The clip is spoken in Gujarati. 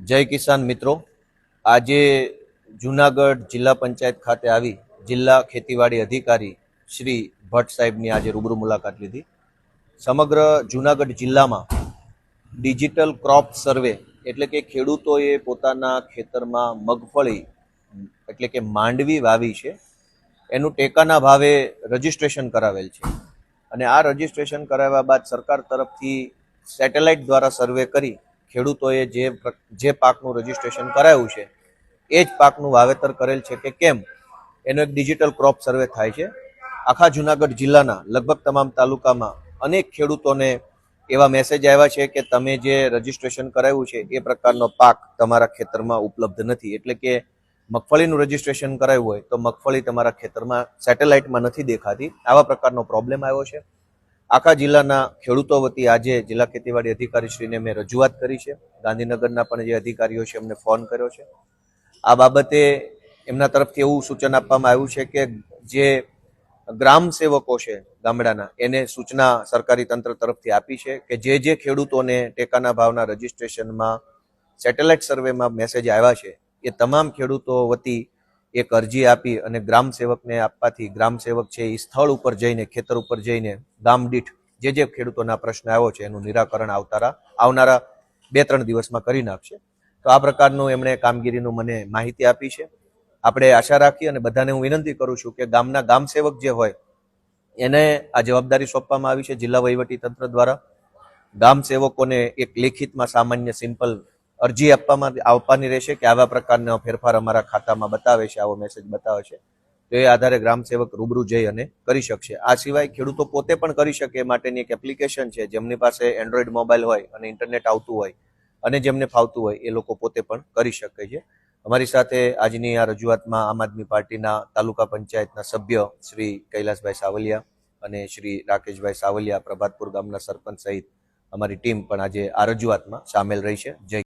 જય કિસાન મિત્રો, આજે જૂનાગઢ જિલ્લા પંચાયત ખાતે આવી જિલ્લા ખેતીવાડી અધિકારી શ્રી ભટ્ટ સાહેબની આજે રૂબરૂ મુલાકાત લીધી. સમગ્ર જૂનાગઢ જિલ્લામાં ડિજિટલ ક્રોપ સર્વે એટલે કે ખેડૂતોએ પોતાના ખેતરમાં મગફળી એટલે કે માંડવી વાવી છે, એનું ટેકાના ભાવે રજીસ્ટ્રેશન કરાવેલ છે અને આ રજીસ્ટ્રેશન કરાવ્યા બાદ સરકાર તરફથી સેટેલાઇટ દ્વારા સર્વે કરી ખેડૂતોએ જે પાકનું રજીસ્ટ્રેશન કરાયું છે એ જ પાકનું વાવેતર કરેલ છે કે કેમ એનો એક ડિજિટલ ક્રોપ સર્વે થાય છે. આખા જૂનાગઢ જિલ્લાના લગભગ તમામ તાલુકામાં અનેક ખેડૂતોને એવા મેસેજ આવ્યા છે કે તમે જે રજીસ્ટ્રેશન કરાવ્યું છે એ પ્રકારનો પાક તમારા ખેતરમાં ઉપલબ્ધ નથી, એટલે કે મગફળીનું રજીસ્ટ્રેશન કરાવ્યું હોય તો મગફળી તમારા ખેતરમાં સેટેલાઇટમાં નથી દેખાતી. આવા પ્રકારનો પ્રોબ્લેમ આવ્યો છે. આખા જિલ્લાના ખેડૂતો વતી આજે જિલ્લા ખેતીવાડી અધિકારીશ્રીને મેં રજૂઆત કરી છે. ગાંધીનગરના પણ જે અધિકારીઓ છે એમને ફોન કર્યો છે. આ બાબતે એમના તરફથી એવું સૂચન આપવામાં આવ્યું છે કે જે ગ્રામ સેવકો છે ગામડાના, એને સૂચના સરકારી તંત્ર તરફથી આપી છે કે જે ખેડૂતોને ટેકાના ભાવના રજીસ્ટ્રેશનમાં સેટેલાઇટ સર્વેમાં મેસેજ આવ્યા છે એ તમામ ખેડૂતો વતી એક અરજી આપી અને ગ્રામ સેવકને આપવાથી ગ્રામ સેવક છે એ સ્થળ ઉપર જઈને, ખેતર ઉપર જઈને ગામ દીઠ જે ખેડૂતોના પ્રશ્ન આવ્યો છે એનું નિરાકરણ આવનારા 2-3 દિવસમાં કરી નાખશે. તો આ પ્રકારનું એમણે કામગીરીનું મને માહિતી આપી છે. આપણે આશા રાખી અને બધાને હું વિનંતી કરું છું કે ગામના ગામ સેવક જે હોય એને આ જવાબદારી સોંપવામાં આવી છે જિલ્લા વહીવટી તંત્ર દ્વારા. ગામ સેવકોને એક લેખિતમાં સામાન્ય સિમ્પલ અરજી આપવાની રહેશે કે આવા પ્રકારનો ફેરફાર અમારા ખાતામાં બતાવે છે, આવો મેસેજ બતાવે છે, તો એ આધારે ગ્રામ સેવક રૂબરૂ જઈ અને કરી શકશે. આ સિવાય ખેડૂતો પોતે પણ કરી શકે એ માટેની એક એપ્લિકેશન છે. જેમની પાસે એન્ડ્રોઈડ મોબાઈલ હોય અને ઇન્ટરનેટ આવતું હોય અને જેમને ફાવતું હોય એ લોકો પોતે પણ કરી શકે છે. અમારી સાથે આજની આ રજૂઆતમાં આમ આદમી પાર્ટીના તાલુકા પંચાયતના સભ્ય શ્રી કૈલાસભાઈ સાવલિયા અને શ્રી રાકેશભાઈ સાવલિયા, પ્રભાતપુર ગામના સરપંચ સહિત અમારી ટીમ પણ આજે આ રજૂઆતમાં સામેલ રહી છે. જય